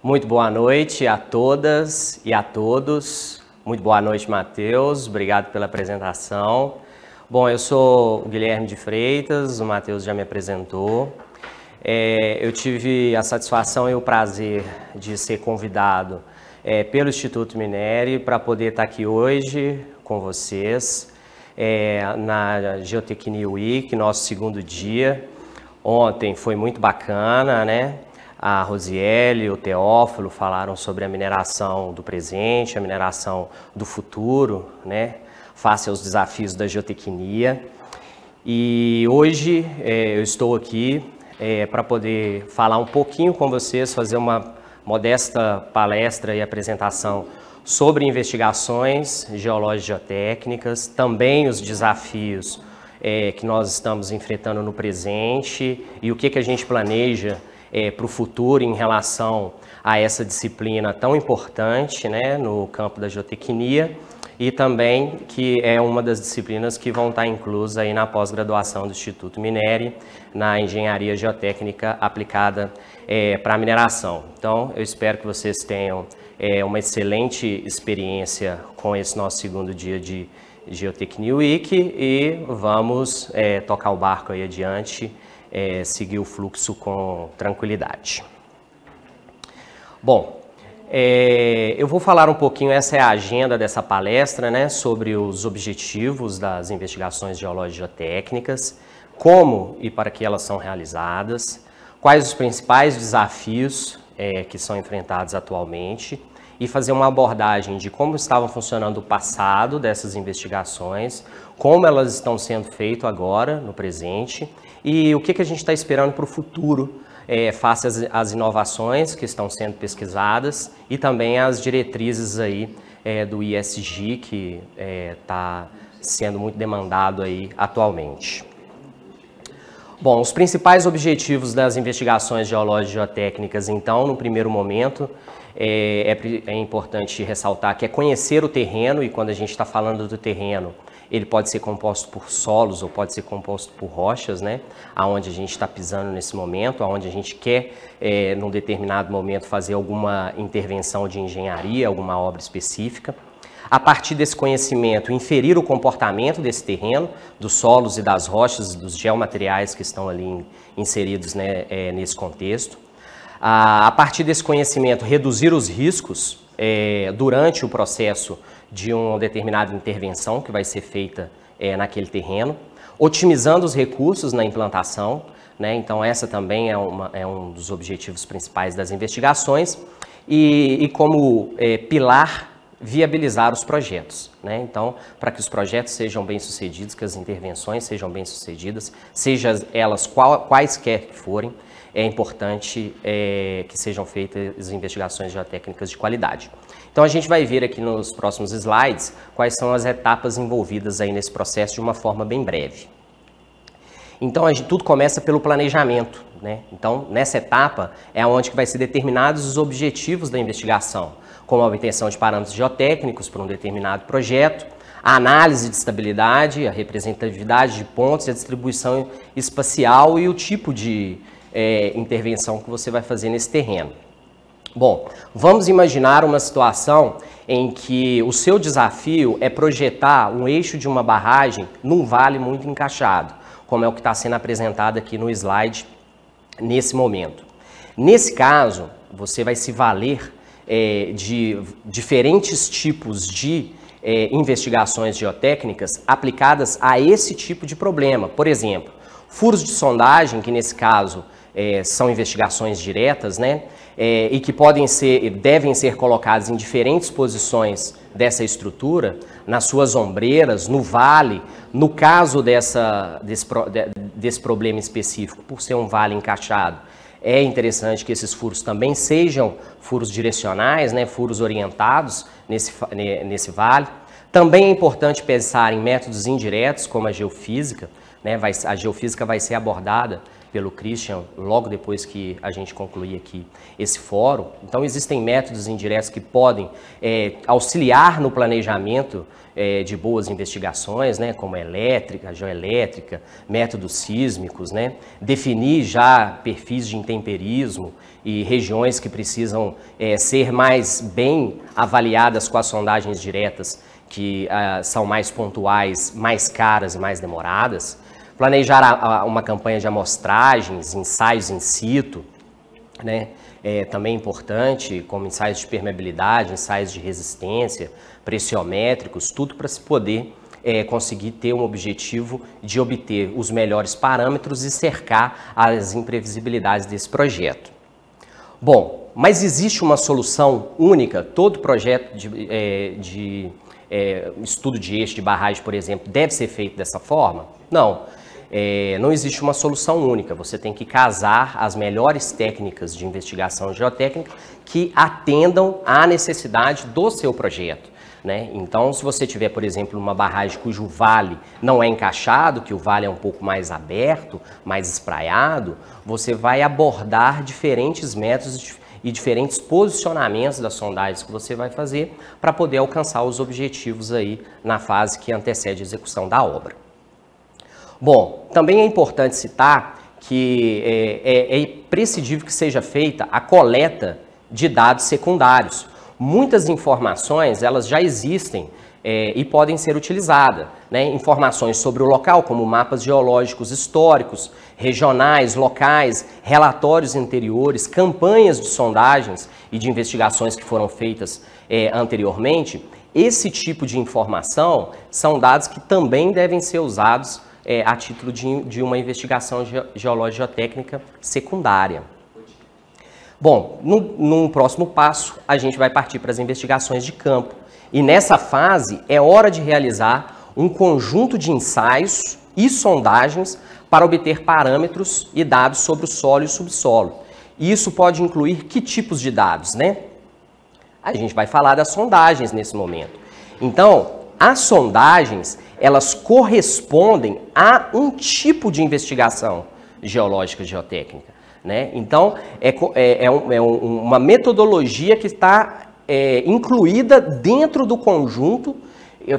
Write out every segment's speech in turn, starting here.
Muito boa noite a todas e a todos. Muito boa noite, Matheus. Obrigado pela apresentação. Bom, eu sou o Guilherme de Freitas, o Matheus já me apresentou. Eu tive a satisfação e o prazer de ser convidado pelo Instituto Mineri para poder estar aqui hoje com vocês na Geotecnia Week, nosso segundo dia. Ontem foi muito bacana, né? A Rosiele e o Teófilo falaram sobre a mineração do presente, a mineração do futuro, né? Face aos desafios da geotecnia. E hoje eu estou aqui para poder falar um pouquinho com vocês, fazer uma modesta palestra e apresentação sobre investigações geológicas e geotécnicas, também os desafios que nós estamos enfrentando no presente e o que a gente planeja para o futuro em relação a essa disciplina tão importante, né, no campo da geotecnia, e também que é uma das disciplinas que vão estar inclusas aí na pós-graduação do Instituto Mineri, na engenharia geotécnica aplicada para a mineração. Então, eu espero que vocês tenham uma excelente experiência com esse nosso segundo dia de Geotecnia Week e vamos tocar o barco aí adiante, seguir o fluxo com tranquilidade. Bom, eu vou falar um pouquinho, essa é a agenda dessa palestra, né, sobre os objetivos das investigações geológicas e geotécnicas, como e para que elas são realizadas, quais os principais desafios que são enfrentados atualmente, e fazer uma abordagem de como estava funcionando o passado dessas investigações, como elas estão sendo feitas agora, no presente, e o que a gente está esperando para o futuro, face às inovações que estão sendo pesquisadas e também as diretrizes aí do ESG, que está sendo muito demandado aí atualmente. Bom, os principais objetivos das investigações geológicas e geotécnicas, então, no primeiro momento, é importante ressaltar que é conhecer o terreno, e quando a gente está falando do terreno, ele pode ser composto por solos ou pode ser composto por rochas, né? Aonde a gente está pisando nesse momento, aonde a gente quer, num determinado momento, fazer alguma intervenção de engenharia, alguma obra específica. A partir desse conhecimento, inferir o comportamento desse terreno, dos solos e das rochas, dos geomateriais que estão ali inseridos, né, nesse contexto. A partir desse conhecimento, reduzir os riscos durante o processo de uma determinada intervenção que vai ser feita naquele terreno, otimizando os recursos na implantação, né? Então essa também é um dos objetivos principais das investigações, e como pilar, viabilizar os projetos, né? Então, para que os projetos sejam bem-sucedidos, que as intervenções sejam bem-sucedidas, sejam elas quaisquer que forem, é importante que sejam feitas as investigações geotécnicas de qualidade. Então, a gente vai ver aqui nos próximos slides quais são as etapas envolvidas aí nesse processo de uma forma bem breve. Então, tudo começa pelo planejamento, né? Então, nessa etapa é onde vai ser determinados os objetivos da investigação, como a obtenção de parâmetros geotécnicos para um determinado projeto, a análise de estabilidade, a representatividade de pontos, a distribuição espacial e o tipo de intervenção que você vai fazer nesse terreno. Bom, vamos imaginar uma situação em que o seu desafio é projetar um eixo de uma barragem num vale muito encaixado, como é o que está sendo apresentado aqui no slide nesse momento. Nesse caso, você vai se valer de diferentes tipos de investigações geotécnicas aplicadas a esse tipo de problema. Por exemplo, furos de sondagem, que nesse caso são investigações diretas, né? E que devem ser colocados em diferentes posições dessa estrutura, nas suas ombreiras, no vale. No caso desse problema específico, por ser um vale encaixado, é interessante que esses furos também sejam furos direcionais, né, furos orientados nesse vale. Também é importante pensar em métodos indiretos, como a geofísica, né? A geofísica vai ser abordada pelo Christian logo depois que a gente concluir aqui esse fórum. Então, existem métodos indiretos que podem auxiliar no planejamento de boas investigações, né, como elétrica, geoelétrica, métodos sísmicos, né, definir já perfis de intemperismo e regiões que precisam ser mais bem avaliadas com as sondagens diretas, que são mais pontuais, mais caras e mais demoradas. Planejar uma campanha de amostragens, ensaios in situ, né? Também importante, como ensaios de permeabilidade, ensaios de resistência, pressiométricos, tudo para se poder conseguir ter um objetivo de obter os melhores parâmetros e cercar as imprevisibilidades desse projeto. Bom, mas existe uma solução única? Todo projeto de estudo de eixo de barragem, por exemplo, deve ser feito dessa forma? Não. Não existe uma solução única, você tem que casar as melhores técnicas de investigação geotécnica que atendam à necessidade do seu projeto, né? Então, se você tiver, por exemplo, uma barragem cujo vale não é encaixado, que o vale é um pouco mais aberto, mais espraiado, você vai abordar diferentes métodos e diferentes posicionamentos das sondagens que você vai fazer para poder alcançar os objetivos aí na fase que antecede a execução da obra. Bom, também é importante citar que é imprescindível que seja feita a coleta de dados secundários. Muitas informações, elas já existem e podem ser utilizadas, né? Informações sobre o local, como mapas geológicos históricos, regionais, locais, relatórios anteriores, campanhas de sondagens e de investigações que foram feitas anteriormente. Esse tipo de informação são dados que também devem ser usados a título de uma investigação geológico-geotécnica secundária. Bom, num próximo passo, a gente vai partir para as investigações de campo. E nessa fase, é hora de realizar um conjunto de ensaios e sondagens para obter parâmetros e dados sobre o solo e o subsolo. E isso pode incluir que tipos de dados, né? A gente vai falar das sondagens nesse momento. Então, as sondagens, elas correspondem a um tipo de investigação geológica geotécnica, né? Então, uma metodologia que está incluída dentro do conjunto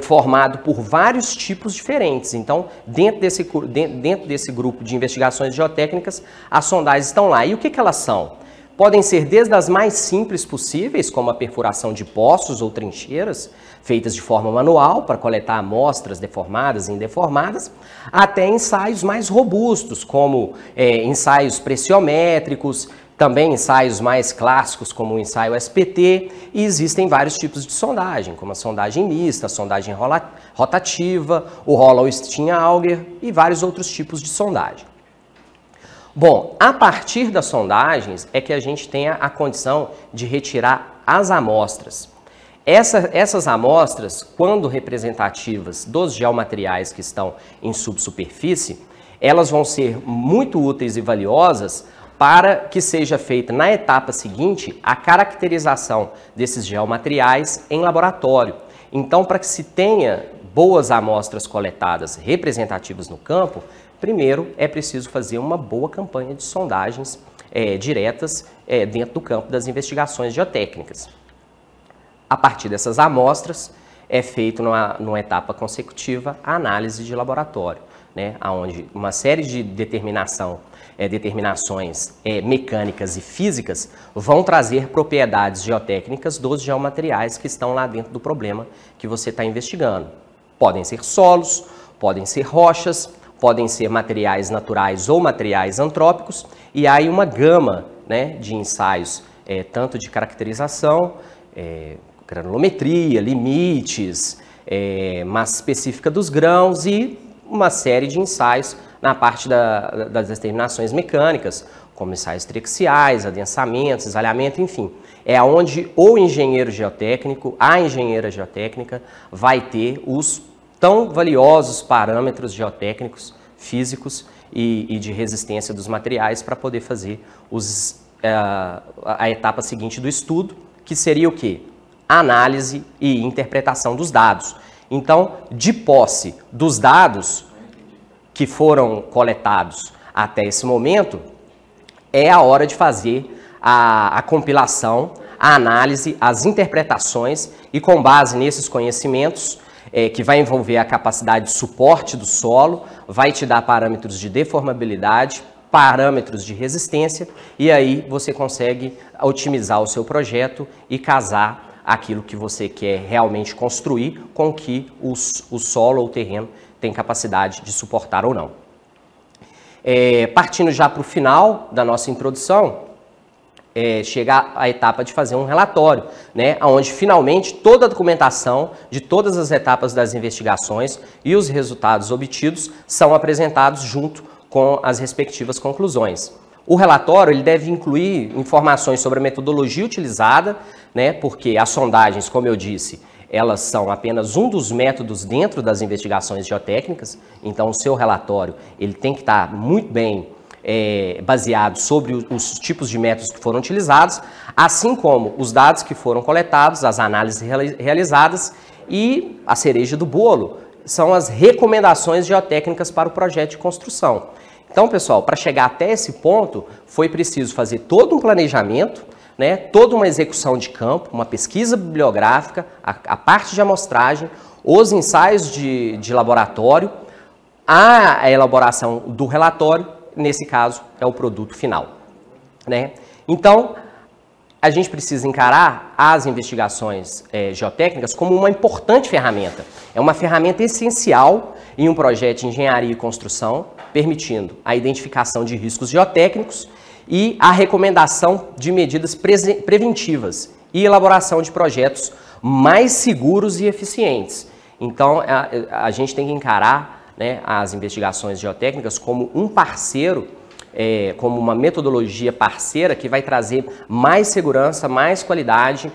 formado por vários tipos diferentes. Então, dentro desse grupo de investigações geotécnicas, as sondagens estão lá. E o que elas são? Podem ser desde as mais simples possíveis, como a perfuração de poços ou trincheiras, feitas de forma manual para coletar amostras deformadas e indeformadas, até ensaios mais robustos, como ensaios pressiométricos, também ensaios mais clássicos, como o ensaio SPT, e existem vários tipos de sondagem, como a sondagem mista, a sondagem rotativa, o Hollow-Steen-Auger e vários outros tipos de sondagem. Bom, a partir das sondagens é que a gente tem a condição de retirar as amostras. Essas amostras, quando representativas dos geomateriais que estão em subsuperfície, elas vão ser muito úteis e valiosas para que seja feita na etapa seguinte a caracterização desses geomateriais em laboratório. Então, para que se tenha boas amostras coletadas representativas no campo, primeiro é preciso fazer uma boa campanha de sondagens diretas dentro do campo das investigações geotécnicas. A partir dessas amostras é feito numa etapa consecutiva a análise de laboratório, né, onde uma série de determinações mecânicas e físicas vão trazer propriedades geotécnicas dos geomateriais que estão lá dentro do problema que você está investigando. Podem ser solos, podem ser rochas, podem ser materiais naturais ou materiais antrópicos, e há aí uma gama, né, de ensaios, tanto de caracterização, granulometria, limites, massa específica dos grãos e uma série de ensaios na parte das determinações mecânicas, como ensaios triaxiais, adensamentos, exalhamento, enfim. É onde o engenheiro geotécnico, a engenheira geotécnica, vai ter os tão valiosos parâmetros geotécnicos, físicos e de resistência dos materiais para poder fazer a etapa seguinte do estudo, que seria o quê? Análise e interpretação dos dados. Então, de posse dos dados que foram coletados até esse momento, é a hora de fazer a compilação, a análise, as interpretações e com base nesses conhecimentos, que vai envolver a capacidade de suporte do solo, vai te dar parâmetros de deformabilidade, parâmetros de resistência e aí você consegue otimizar o seu projeto e casar aquilo que você quer realmente construir com o que o solo ou o terreno tem capacidade de suportar ou não. Partindo já para o final da nossa introdução, chega a etapa de fazer um relatório, né, onde finalmente toda a documentação de todas as etapas das investigações e os resultados obtidos são apresentados junto com as respectivas conclusões. O relatório ele deve incluir informações sobre a metodologia utilizada, né, porque as sondagens, como eu disse, elas são apenas um dos métodos dentro das investigações geotécnicas, então o seu relatório ele tem que estar muito bem baseado sobre os tipos de métodos que foram utilizados, assim como os dados que foram coletados, as análises realizadas e a cereja do bolo são as recomendações geotécnicas para o projeto de construção. Então, pessoal, para chegar até esse ponto, foi preciso fazer todo um planejamento, né, toda uma execução de campo, uma pesquisa bibliográfica, a parte de amostragem, os ensaios de laboratório, a elaboração do relatório, nesse caso, é o produto final, né? Então, a gente precisa encarar as investigações geotécnicas como uma importante ferramenta. É uma ferramenta essencial em um projeto de engenharia e construção, permitindo a identificação de riscos geotécnicos e a recomendação de medidas preventivas e elaboração de projetos mais seguros e eficientes. Então, a gente tem que encarar, né, as investigações geotécnicas como um parceiro, como uma metodologia parceira que vai trazer mais segurança, mais qualidade,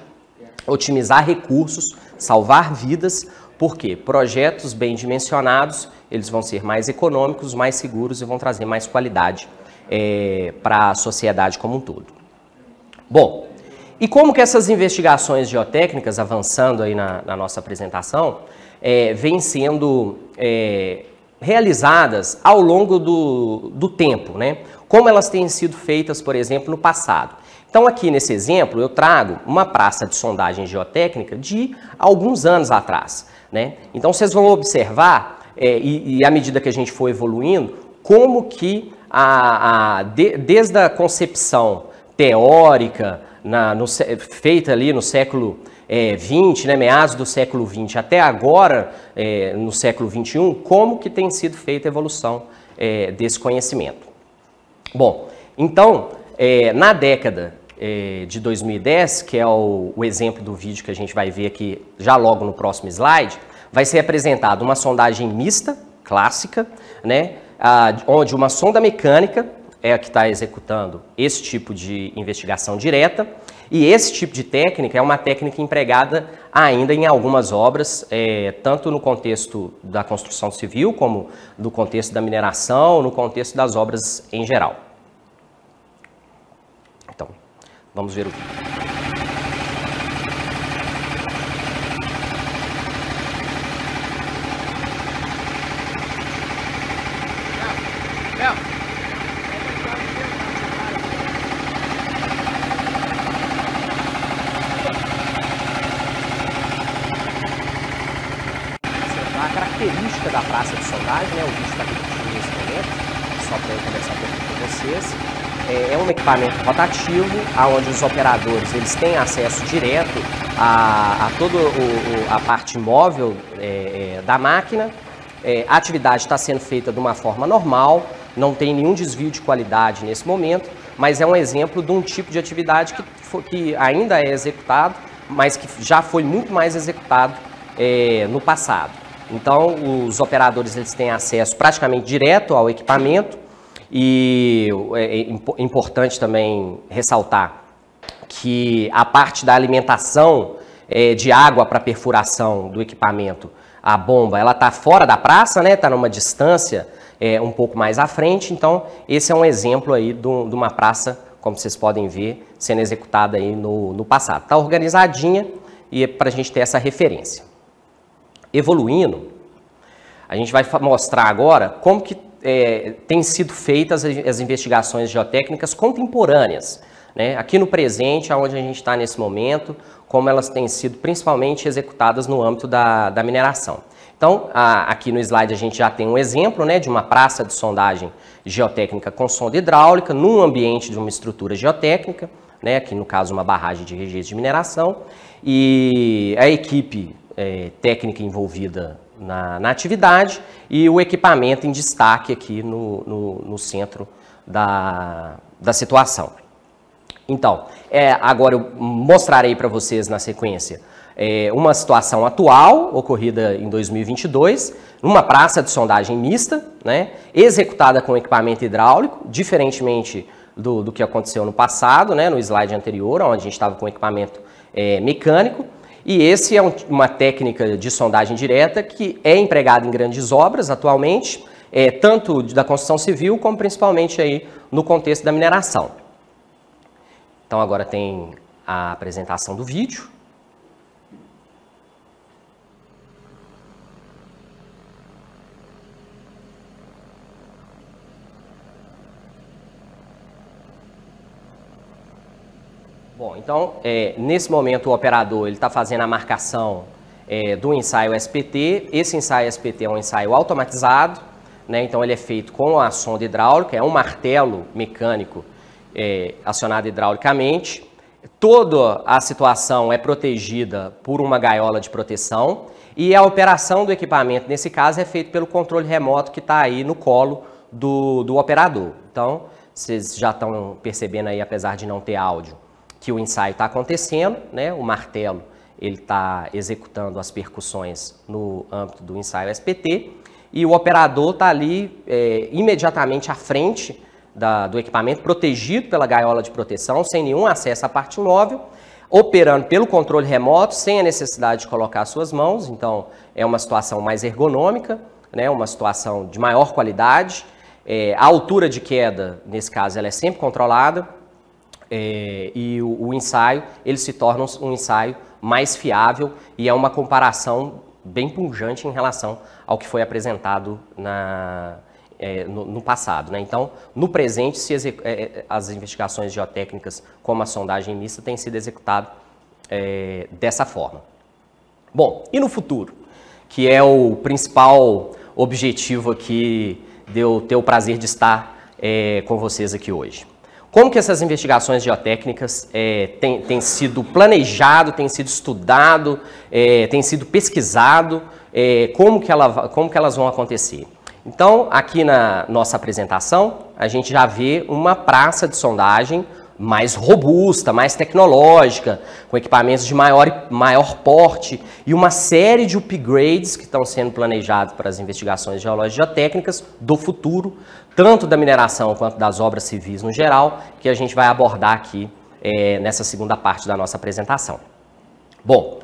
otimizar recursos, salvar vidas, porque projetos bem dimensionados, eles vão ser mais econômicos, mais seguros e vão trazer mais qualidade para a sociedade como um todo. Bom, e como que essas investigações geotécnicas, avançando aí na nossa apresentação, vêm sendo realizadas ao longo do tempo, né? Como elas têm sido feitas, por exemplo, no passado. Então, aqui nesse exemplo, eu trago uma praça de sondagem geotécnica de alguns anos atrás, né? Então, vocês vão observar, e à medida que a gente for evoluindo, como que desde a concepção teórica, feita ali no século XX, né, meados do século XX até agora, no século XXI, como que tem sido feita a evolução desse conhecimento. Bom, então, na década de 2010, que é o exemplo do vídeo que a gente vai ver aqui já logo no próximo slide, vai ser apresentada uma sondagem mista, clássica, né, onde uma sonda mecânica é a que está executando esse tipo de investigação direta, e esse tipo de técnica é uma técnica empregada ainda em algumas obras, tanto no contexto da construção civil, como no contexto da mineração, no contexto das obras em geral. Então, vamos ver o vídeo. A característica da praça de sondagem, né, o vídeo está repetindo nesse momento, só para eu conversar um pouquinho com vocês. É um equipamento rotativo, onde os operadores eles têm acesso direto a toda a parte móvel da máquina. A atividade está sendo feita de uma forma normal, não tem nenhum desvio de qualidade nesse momento, mas é um exemplo de um tipo de atividade que ainda é executado, mas que já foi muito mais executado no passado. Então, os operadores eles têm acesso praticamente direto ao equipamento e é importante também ressaltar que a parte da alimentação de água para perfuração do equipamento, a bomba, ela está fora da praça, né? Está numa distância um pouco mais à frente. Então, esse é um exemplo aí de uma praça, como vocês podem ver, sendo executada aí no passado. Está organizadinha e é para a gente ter essa referência. Evoluindo, a gente vai mostrar agora como que têm sido feitas as investigações geotécnicas contemporâneas, né? Aqui no presente, onde a gente está nesse momento, como elas têm sido principalmente executadas no âmbito da mineração. Então, aqui no slide a gente já tem um exemplo, né, de uma praça de sondagem geotécnica com sonda hidráulica num ambiente de uma estrutura geotécnica, né, aqui no caso uma barragem de registro de mineração, e a equipe técnica envolvida na atividade e o equipamento em destaque aqui no centro da situação. Então, agora eu mostrarei para vocês na sequência uma situação atual, ocorrida em 2022, numa praça de sondagem mista, né, executada com equipamento hidráulico, diferentemente do que aconteceu no passado, né, no slide anterior, onde a gente estava com equipamento mecânico. E esse é uma técnica de sondagem direta que é empregada em grandes obras atualmente, tanto da construção civil como principalmente aí no contexto da mineração. Então agora tem a apresentação do vídeo. Bom, então, nesse momento o operador está fazendo a marcação do ensaio SPT. Esse ensaio SPT é um ensaio automatizado, né? Então ele é feito com a sonda hidráulica, é um martelo mecânico acionado hidraulicamente. Toda a situação é protegida por uma gaiola de proteção e a operação do equipamento, nesse caso, é feita pelo controle remoto que está aí no colo do operador. Então, vocês já estão percebendo aí, apesar de não ter áudio, que o ensaio está acontecendo, né? O martelo ele está executando as percussões no âmbito do ensaio SPT e o operador está ali imediatamente à frente do equipamento, protegido pela gaiola de proteção, sem nenhum acesso à parte móvel, operando pelo controle remoto, sem a necessidade de colocar suas mãos. Então, é uma situação mais ergonômica, né? Uma situação de maior qualidade. A altura de queda, nesse caso, ela é sempre controlada. E o ensaio ele se torna um ensaio mais fiável e é uma comparação bem pujante em relação ao que foi apresentado no passado, né? Então, no presente, as investigações geotécnicas como a sondagem mista têm sido executadas dessa forma. Bom, e no futuro, que é o principal objetivo aqui de eu ter o prazer de estar com vocês aqui hoje. Como que essas investigações geotécnicas têm sido planejado, têm sido estudado, têm sido pesquisado, como que elas vão acontecer? Então, aqui na nossa apresentação, a gente já vê uma praça de sondagem mais robusta, mais tecnológica, com equipamentos de maior porte e uma série de upgrades que estão sendo planejados para as investigações geológicas e geotécnicas do futuro, tanto da mineração quanto das obras civis no geral, que a gente vai abordar aqui nessa segunda parte da nossa apresentação. Bom,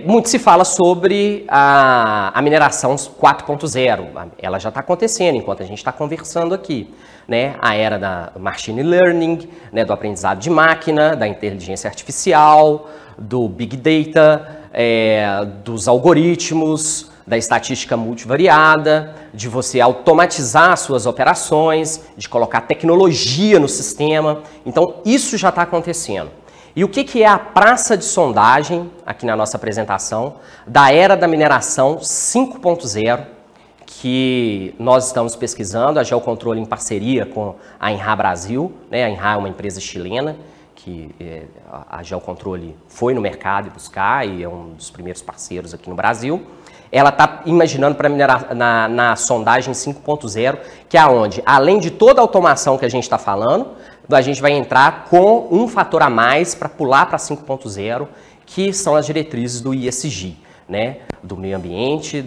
muito se fala sobre a mineração 4.0, ela já está acontecendo enquanto a gente está conversando aqui, né? A era da machine learning, né? Do aprendizado de máquina, da inteligência artificial, do big data, dos algoritmos, da estatística multivariada, de você automatizar suas operações, de colocar tecnologia no sistema. Então, isso já está acontecendo. E o que é a praça de sondagem, aqui na nossa apresentação, da era da mineração 5.0, que nós estamos pesquisando, a Geocontrole em parceria com a INRA Brasil, né? A INRA é uma empresa chilena, que a Geocontrole foi no mercado buscar e é um dos primeiros parceiros aqui no Brasil. Ela está imaginando para minerar na sondagem 5.0, que é onde, além de toda a automação que a gente está falando, a gente vai entrar com um fator a mais para pular para 5.0, que são as diretrizes do ESG, né? Do meio ambiente,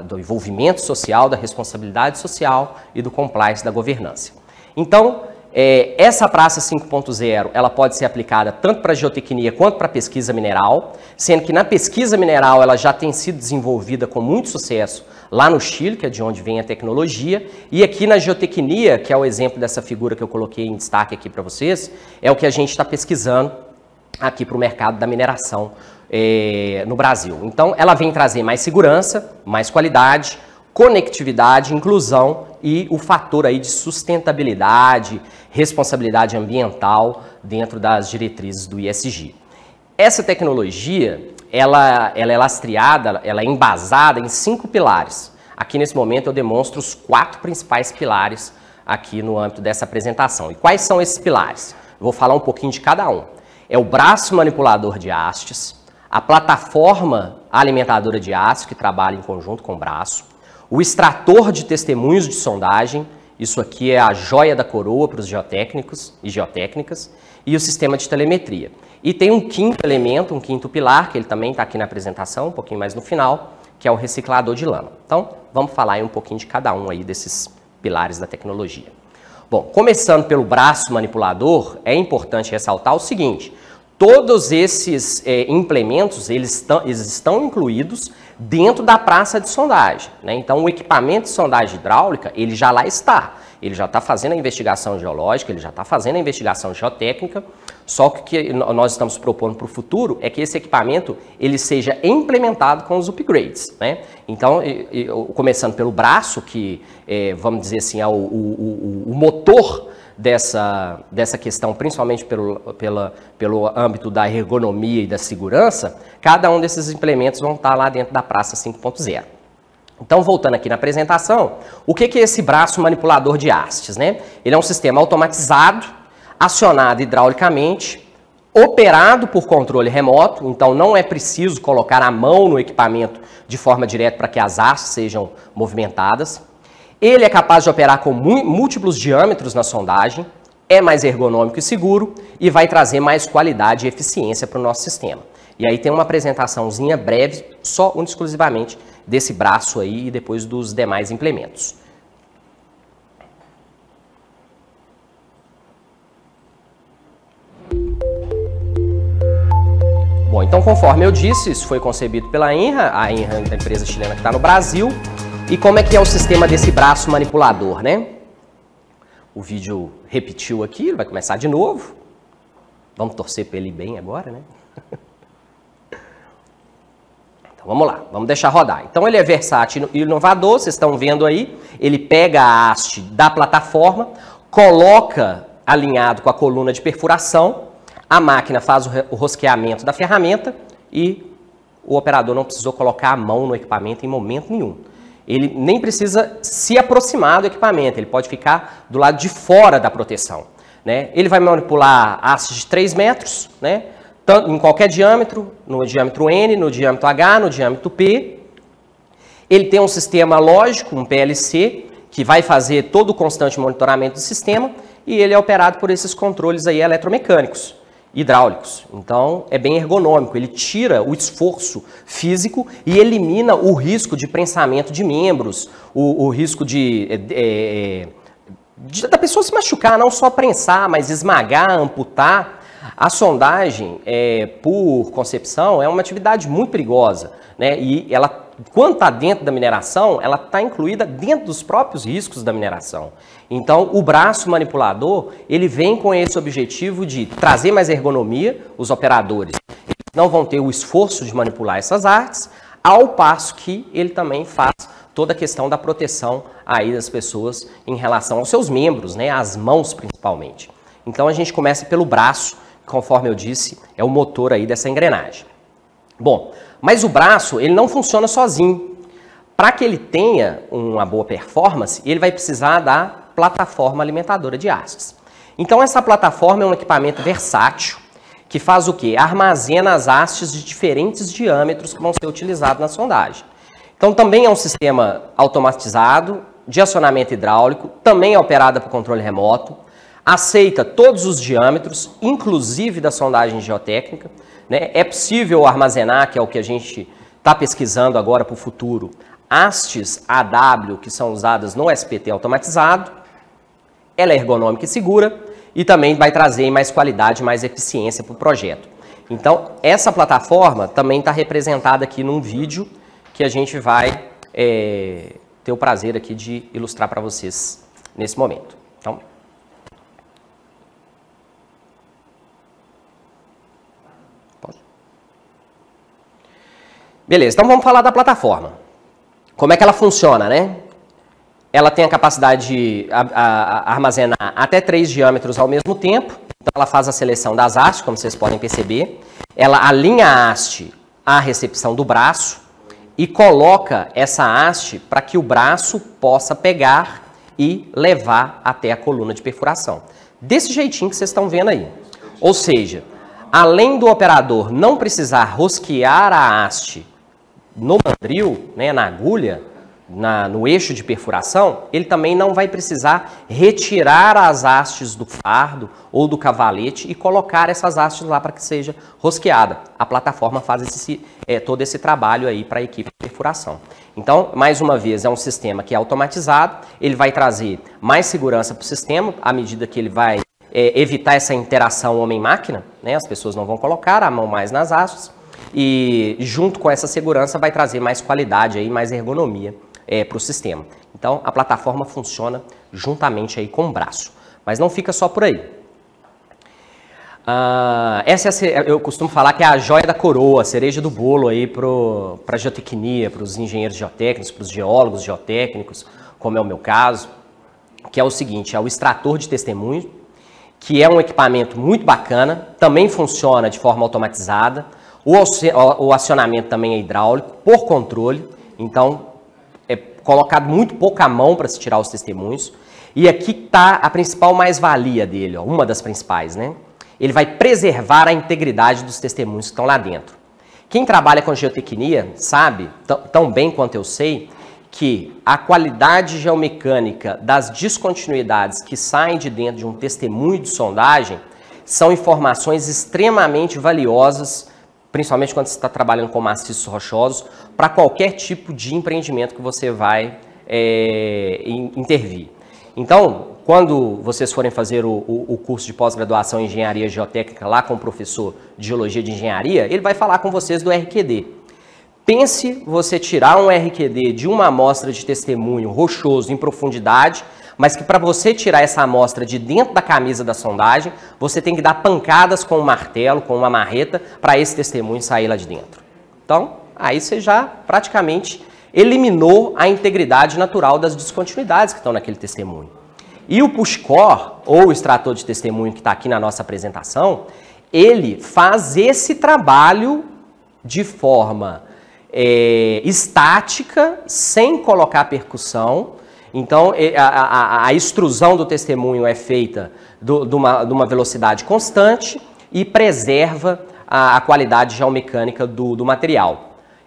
do envolvimento social, da responsabilidade social e do compliance da governança. Então, essa praça 5.0, ela pode ser aplicada tanto para a geotecnia quanto para a pesquisa mineral, sendo que na pesquisa mineral ela já tem sido desenvolvida com muito sucesso lá no Chile, que é de onde vem a tecnologia, e aqui na geotecnia, que é o exemplo dessa figura que eu coloquei em destaque aqui para vocês, é o que a gente está pesquisando aqui para o mercado da mineração no Brasil. Então, ela vem trazer mais segurança, mais qualidade, conectividade, inclusão e o fator aí de sustentabilidade, responsabilidade ambiental dentro das diretrizes do ESG. Essa tecnologia, ela é lastreada, ela é embasada em 5 pilares. Aqui nesse momento eu demonstro os 4 principais pilares aqui no âmbito dessa apresentação. E quais são esses pilares? Eu vou falar um pouquinho de cada um. É o braço manipulador de hastes, a plataforma alimentadora de hastes, que trabalha em conjunto com o braço, o extrator de testemunhos de sondagem, isso aqui é a joia da coroa para os geotécnicos e geotécnicas, e o sistema de telemetria. E tem um quinto elemento, um quinto pilar, que ele também está aqui na apresentação, um pouquinho mais no final, que é o reciclador de lama. Então, vamos falar aí um pouquinho de cada um aí desses pilares da tecnologia. Bom, começando pelo braço manipulador, é importante ressaltar o seguinte: todos esses implementos, eles estão incluídos dentro da praça de sondagem, né? Então, o equipamento de sondagem hidráulica, ele já lá está. Ele já está fazendo a investigação geológica, ele já está fazendo a investigação geotécnica, só que o que nós estamos propondo para o futuro é que esse equipamento ele seja implementado com os upgrades, né? Então, começando pelo braço, que vamos dizer assim, é o motor dessa questão, principalmente pelo âmbito da ergonomia e da segurança, cada um desses implementos vão estar lá dentro da praça 5.0. Então, voltando aqui na apresentação, o que é esse braço manipulador de hastes, né? Ele é um sistema automatizado, acionado hidraulicamente, operado por controle remoto, então não é preciso colocar a mão no equipamento de forma direta para que as hastes sejam movimentadas. Ele é capaz de operar com múltiplos diâmetros na sondagem, é mais ergonômico e seguro e vai trazer mais qualidade e eficiência para o nosso sistema. E aí tem uma apresentaçãozinha breve, só exclusivamente desse braço aí e depois dos demais implementos. Bom, então conforme eu disse, isso foi concebido pela INRA, a INRA é a empresa chilena que está no Brasil. E como é que é o sistema desse braço manipulador, né? O vídeo repetiu aqui, ele vai começar de novo. Vamos torcer para ele ir bem agora, né? Então vamos lá, vamos deixar rodar. Então ele é versátil e inovador, vocês estão vendo aí. Ele pega a haste da plataforma, coloca alinhado com a coluna de perfuração, a máquina faz o rosqueamento da ferramenta e o operador não precisou colocar a mão no equipamento em momento nenhum. Ele nem precisa se aproximar do equipamento, ele pode ficar do lado de fora da proteção, né? Ele vai manipular hastes de 3 metros, né? Tanto em qualquer diâmetro, no diâmetro N, no diâmetro H, no diâmetro P. Ele tem um sistema lógico, um PLC, que vai fazer todo o constante monitoramento do sistema, e ele é operado por esses controles aí eletromecânicos, hidráulicos. Então, é bem ergonômico, ele tira o esforço físico e elimina o risco de prensamento de membros, o risco da pessoa se machucar, não só prensar, mas esmagar, amputar. A sondagem, por concepção, é uma atividade muito perigosa, né? E ela, quando está dentro da mineração, ela está incluída dentro dos próprios riscos da mineração. Então, o braço manipulador, ele vem com esse objetivo de trazer mais ergonomia, os operadores não vão ter o esforço de manipular essas hastes, ao passo que ele também faz toda a questão da proteção aí das pessoas em relação aos seus membros, né, as mãos principalmente. Então, a gente começa pelo braço, conforme eu disse, é o motor aí dessa engrenagem. Bom, mas o braço, ele não funciona sozinho. Para que ele tenha uma boa performance, ele vai precisar da plataforma alimentadora de hastes. Então, essa plataforma é um equipamento versátil, que faz o quê? Armazena as hastes de diferentes diâmetros que vão ser utilizados na sondagem. Então, também é um sistema automatizado, de acionamento hidráulico, também é operada por controle remoto, aceita todos os diâmetros, inclusive da sondagem geotécnica, né? É possível armazenar, que é o que a gente está pesquisando agora para o futuro, hastes AW que são usadas no SPT automatizado. Ela é ergonômica e segura e também vai trazer mais qualidade, mais eficiência para o projeto. Então, essa plataforma também está representada aqui num vídeo que a gente vai ter o prazer aqui de ilustrar para vocês nesse momento. Então, beleza, então vamos falar da plataforma. Como é que ela funciona, né? Ela tem a capacidade de armazenar até 3 diâmetros ao mesmo tempo. Então, ela faz a seleção das hastes, como vocês podem perceber. Ela alinha a haste à recepção do braço e coloca essa haste para que o braço possa pegar e levar até a coluna de perfuração. Desse jeitinho que vocês estão vendo aí. Ou seja, além do operador não precisar rosquear a haste no mandril, né, na agulha, no eixo de perfuração, ele também não vai precisar retirar as hastes do fardo ou do cavalete e colocar essas hastes lá para que seja rosqueada. A plataforma faz todo esse trabalho aí para a equipe de perfuração. Então, mais uma vez, é um sistema que é automatizado, ele vai trazer mais segurança para o sistema, à medida que ele vai evitar essa interação homem-máquina, né? As pessoas não vão colocar a mão mais nas hastes, e junto com essa segurança vai trazer mais qualidade, aí, mais ergonomia para o sistema. Então, a plataforma funciona juntamente aí com o braço. Mas não fica só por aí. Eu costumo falar que é a joia da coroa, a cereja do bolo aí para a geotecnia, para os engenheiros geotécnicos, para os geólogos geotécnicos, como é o meu caso, que é o seguinte, é o extrator de testemunho, que é um equipamento muito bacana, também funciona de forma automatizada, o acionamento também é hidráulico, por controle, então é colocado muito pouca mão para se tirar os testemunhos. E aqui está a principal mais-valia dele, ó, uma das principais, né? Ele vai preservar a integridade dos testemunhos que estão lá dentro. Quem trabalha com geotecnia sabe, tão bem quanto eu sei, que a qualidade geomecânica das descontinuidades que saem de dentro de um testemunho de sondagem são informações extremamente valiosas, principalmente quando você está trabalhando com maciços rochosos, para qualquer tipo de empreendimento que você vai intervir. Então, quando vocês forem fazer o curso de pós-graduação em Engenharia Geotécnica lá com o professor de Geologia de Engenharia, ele vai falar com vocês do RQD. Pense você tirar um RQD de uma amostra de testemunho rochoso em profundidade, mas que para você tirar essa amostra de dentro da camisa da sondagem, você tem que dar pancadas com um martelo, com uma marreta, para esse testemunho sair lá de dentro. Então, aí você já praticamente eliminou a integridade natural das descontinuidades que estão naquele testemunho. E o push-core, ou o extrator de testemunho que está aqui na nossa apresentação, ele faz esse trabalho de forma estática, sem colocar percussão. Então, a extrusão do testemunho é feita de uma velocidade constante e preserva a qualidade geomecânica do material.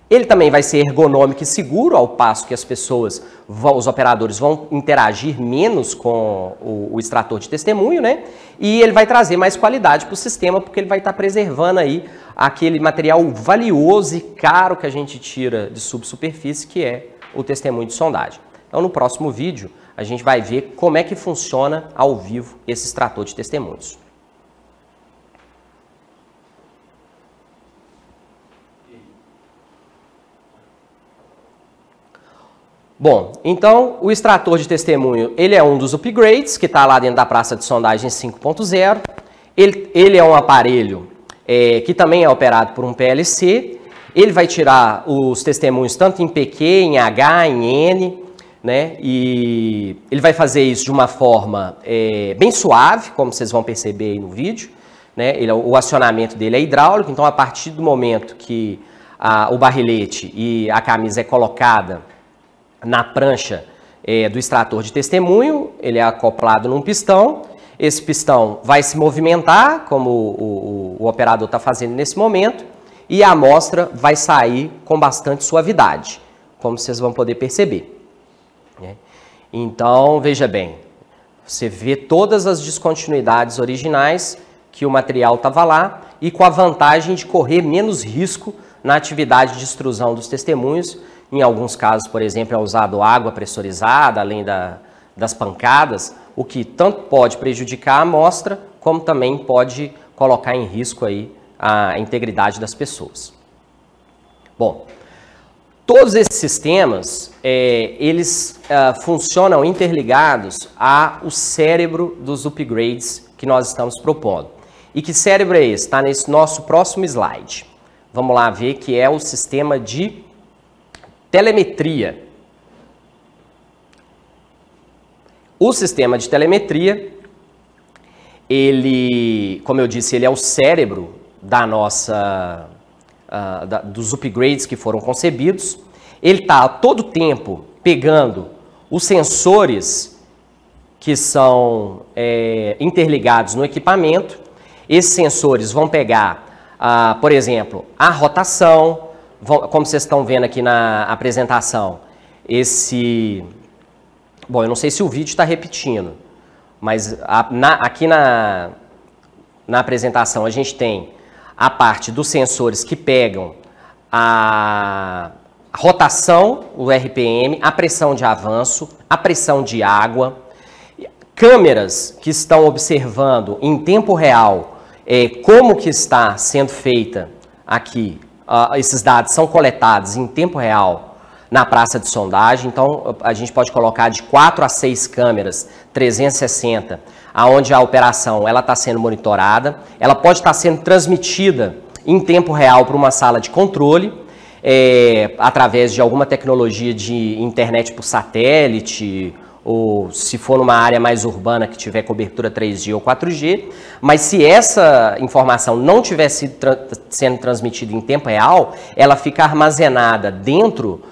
Ele também vai ser ergonômico e seguro, ao passo que as pessoas, os operadores vão interagir menos com o extrator de testemunho, né? E ele vai trazer mais qualidade para o sistema, porque ele vai estar preservando aí aquele material valioso e caro que a gente tira de subsuperfície, que é o testemunho de sondagem. Então, no próximo vídeo, a gente vai ver como é que funciona ao vivo esse extrator de testemunhos. Bom, então o extrator de testemunho, ele é um dos upgrades que está lá dentro da praça de sondagem 5.0. Ele é um aparelho que também é operado por um PLC. Ele vai tirar os testemunhos tanto em PQ, em H, em N, né? E ele vai fazer isso de uma forma bem suave, como vocês vão perceber aí no vídeo, né? O acionamento dele é hidráulico, então a partir do momento que o barrilete e a camisa é colocada na prancha do extrator de testemunho, ele é acoplado num pistão. Esse pistão vai se movimentar, como o operador está fazendo nesse momento, e a amostra vai sair com bastante suavidade, como vocês vão poder perceber. Então, veja bem, você vê todas as descontinuidades originais que o material estava lá e com a vantagem de correr menos risco na atividade de extrusão dos testemunhos. Em alguns casos, por exemplo, é usado água pressurizada, além das pancadas, o que tanto pode prejudicar a amostra, como também pode colocar em risco aí a integridade das pessoas. Bom, todos esses sistemas, eles funcionam interligados ao cérebro dos upgrades que nós estamos propondo. E que cérebro é esse? Está nesse nosso próximo slide. Vamos lá ver que é o sistema de telemetria, O sistema de telemetria, ele, como eu disse, ele é o cérebro da nossa, dos upgrades que foram concebidos. Ele está a todo tempo pegando os sensores que são interligados no equipamento. Esses sensores vão pegar, por exemplo, a rotação, como vocês estão vendo aqui na apresentação, bom, eu não sei se o vídeo está repetindo, mas aqui na apresentação a gente tem a parte dos sensores que pegam a rotação, o RPM, a pressão de avanço, a pressão de água, câmeras que estão observando em tempo real como que está sendo feita aqui, esses dados são coletados em tempo real na praça de sondagem. Então a gente pode colocar de 4 a 6 câmeras 360, aonde a operação ela está sendo monitorada, ela pode estar sendo transmitida em tempo real para uma sala de controle, através de alguma tecnologia de internet por satélite, ou se for numa área mais urbana que tiver cobertura 3G ou 4G, mas se essa informação não estiver sendo transmitida em tempo real, ela fica armazenada dentro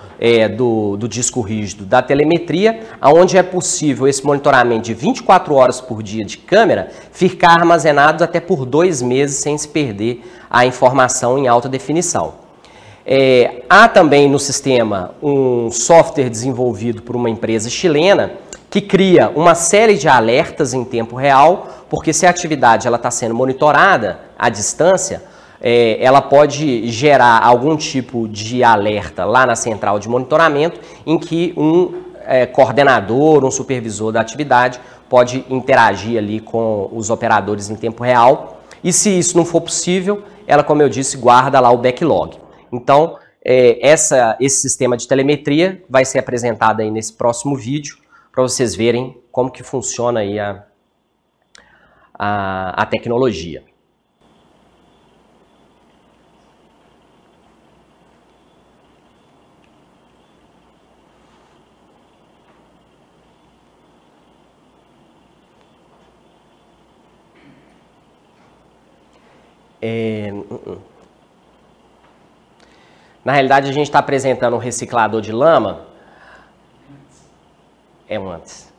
do disco rígido da telemetria, onde é possível esse monitoramento de 24 horas por dia de câmera ficar armazenado até por 2 meses sem se perder a informação em alta definição. Há também no sistema um software desenvolvido por uma empresa chilena que cria uma série de alertas em tempo real, porque se a atividade está sendo monitorada à distância, ela pode gerar algum tipo de alerta lá na central de monitoramento, em que um coordenador, um supervisor da atividade pode interagir ali com os operadores em tempo real, e se isso não for possível, ela, como eu disse, guarda lá o backlog. Então, esse sistema de telemetria vai ser apresentado aí nesse próximo vídeo, para vocês verem como que funciona aí a tecnologia. Na realidade, a gente está apresentando um reciclador de lama. É um antes.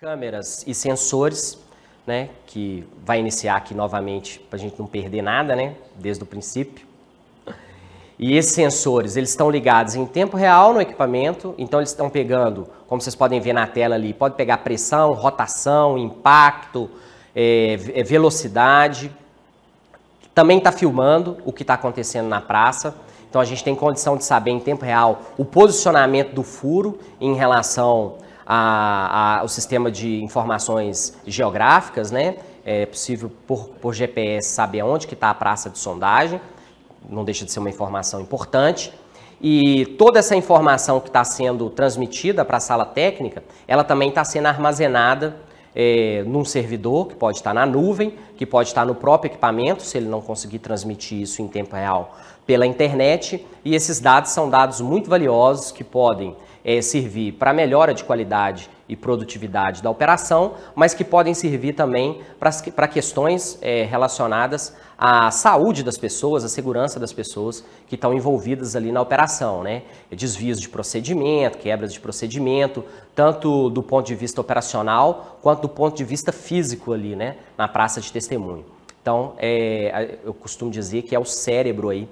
Câmeras e sensores, né, que vai iniciar aqui novamente para a gente não perder nada, né, desde o princípio. E esses sensores, eles estão ligados em tempo real no equipamento, então eles estão pegando, como vocês podem ver na tela ali, pode pegar pressão, rotação, impacto, velocidade. Também está filmando o que está acontecendo na praça, então a gente tem condição de saber em tempo real o posicionamento do furo em relação ao sistema de informações geográficas, né? É possível por GPS saber onde que está a praça de sondagem. Não deixa de ser uma informação importante, e toda essa informação que está sendo transmitida para a sala técnica, ela também está sendo armazenada num servidor, que pode estar na nuvem, que pode estar no próprio equipamento, se ele não conseguir transmitir isso em tempo real pela internet, e esses dados são dados muito valiosos que podem servir para melhora de qualidade e produtividade da operação, mas que podem servir também para questões relacionadas à saúde das pessoas, à segurança das pessoas que estão envolvidas ali na operação, né? Desvios de procedimento, quebras de procedimento, tanto do ponto de vista operacional, quanto do ponto de vista físico ali, né? Na praça de testemunho. Então, eu costumo dizer que é o cérebro aí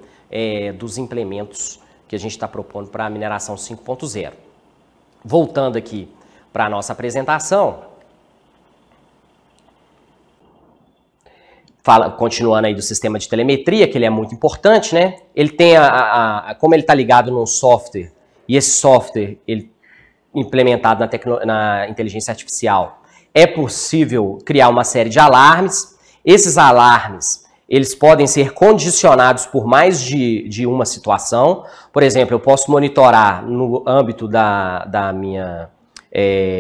dos implementos que a gente está propondo para a mineração 5.0. Voltando aqui para a nossa apresentação, continuando aí do sistema de telemetria, que ele é muito importante, né? Ele tem como ele está ligado num software, e esse software ele implementado na inteligência artificial, é possível criar uma série de alarmes. Esses alarmes, eles podem ser condicionados por mais de uma situação. Por exemplo, eu posso monitorar no âmbito da minha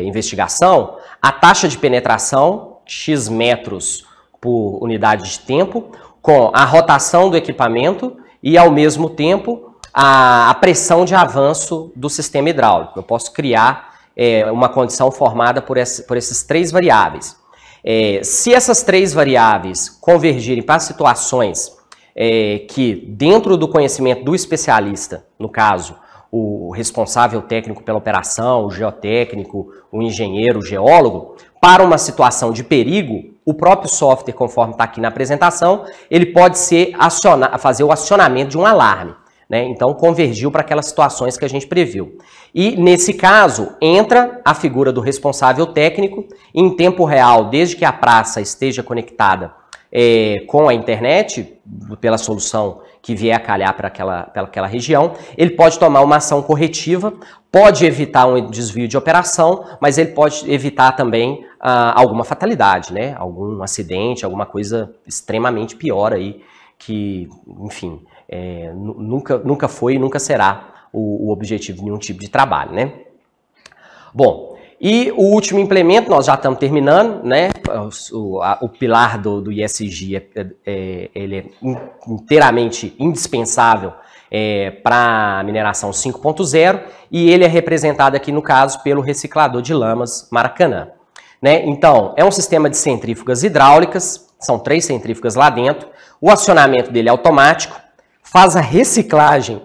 investigação, a taxa de penetração, X metros por unidade de tempo, com a rotação do equipamento e, ao mesmo tempo, a pressão de avanço do sistema hidráulico. Eu posso criar uma condição formada por esses três variáveis. Se essas três variáveis convergirem para situações que, dentro do conhecimento do especialista, no caso, o responsável técnico pela operação, o geotécnico, o engenheiro, o geólogo, para uma situação de perigo, o próprio software, conforme está aqui na apresentação, ele pode fazer o acionamento de um alarme, né? Então, convergiu para aquelas situações que a gente previu. E, nesse caso, entra a figura do responsável técnico em tempo real, desde que a praça esteja conectada com a internet, pela solução que vier a calhar para aquela região, ele pode tomar uma ação corretiva, pode evitar um desvio de operação, mas ele pode evitar também alguma fatalidade, né? Algum acidente, alguma coisa extremamente pior aí, que, enfim, nunca foi e nunca será o objetivo de nenhum tipo de trabalho, né? Bom, e o último implemento, nós já estamos terminando, né? O pilar do ISG ele é inteiramente indispensável para a mineração 5.0 e ele é representado aqui, no caso, pelo reciclador de lamas Maracanã, né? Então, é um sistema de centrífugas hidráulicas, são 3 centrífugas lá dentro, o acionamento dele é automático, faz a reciclagem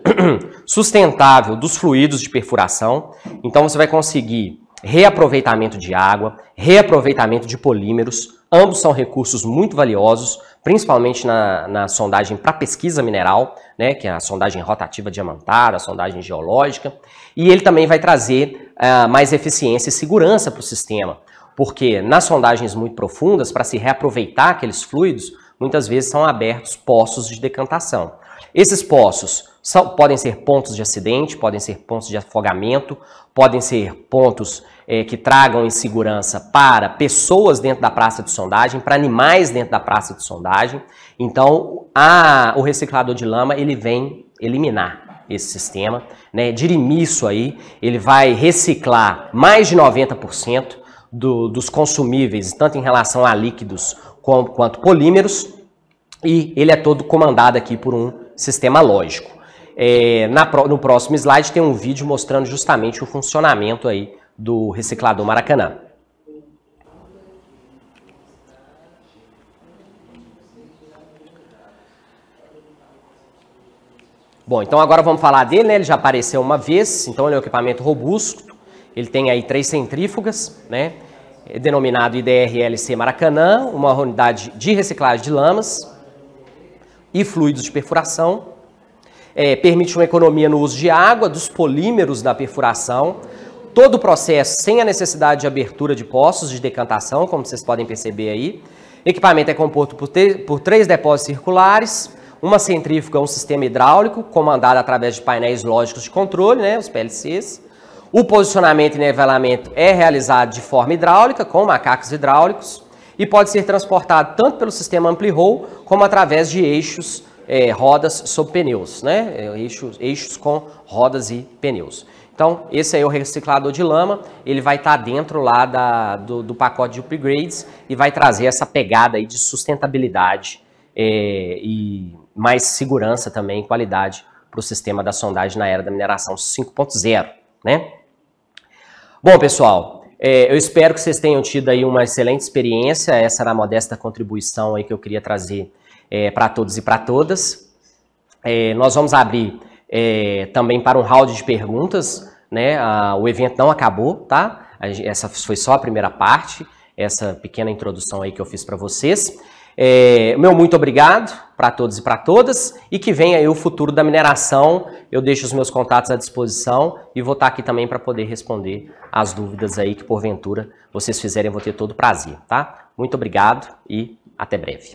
sustentável dos fluidos de perfuração, então você vai conseguir reaproveitamento de água, reaproveitamento de polímeros, ambos são recursos muito valiosos, principalmente na sondagem para pesquisa mineral, né, que é a sondagem rotativa diamantada, a sondagem geológica, e ele também vai trazer mais eficiência e segurança para o sistema, porque nas sondagens muito profundas, para se reaproveitar aqueles fluidos, muitas vezes são abertos poços de decantação. Esses poços podem ser pontos de acidente, podem ser pontos de afogamento, podem ser pontos que tragam insegurança para pessoas dentro da praça de sondagem, para animais dentro da praça de sondagem. Então, o reciclador de lama ele vem eliminar esse sistema, né? Dirimir isso aí, ele vai reciclar mais de 90% dos consumíveis, tanto em relação a líquidos quanto polímeros, e ele é todo comandado aqui por um sistema lógico. No próximo slide tem um vídeo mostrando justamente o funcionamento aí do reciclador Maracanã. Bom, então agora vamos falar dele, né? Ele já apareceu uma vez, então ele é um equipamento robusto, ele tem aí 3 centrífugas, né? É denominado IDR-LC Maracanã, uma unidade de reciclagem de lamas e fluidos de perfuração. Permite uma economia no uso de água, dos polímeros da perfuração, todo o processo sem a necessidade de abertura de poços de decantação, como vocês podem perceber aí. O equipamento é composto por 3 depósitos circulares, uma centrífuga, um sistema hidráulico, comandado através de painéis lógicos de controle, né, os PLCs. O posicionamento e nivelamento é realizado de forma hidráulica, com macacos hidráulicos, e pode ser transportado tanto pelo sistema ampli-roll, como através de eixos, rodas sob pneus, né? Eixos com rodas e pneus. Então, esse aí é o reciclador de lama, ele vai estar dentro lá do pacote de upgrades e vai trazer essa pegada aí de sustentabilidade e mais segurança também e qualidade para o sistema da sondagem na era da mineração 5.0, né? Bom, pessoal, eu espero que vocês tenham tido aí uma excelente experiência. Essa era a modesta contribuição aí que eu queria trazer para todos e para todas. Nós vamos abrir também para um round de perguntas, né? O evento não acabou, tá? Essa foi só a primeira parte, essa pequena introdução aí que eu fiz para vocês. Meu muito obrigado para todos e para todas, e que venha aí o futuro da mineração. Eu deixo os meus contatos à disposição e vou estar aqui também para poder responder as dúvidas aí que porventura vocês fizerem, eu vou ter todo o prazer, tá? Muito obrigado e até breve.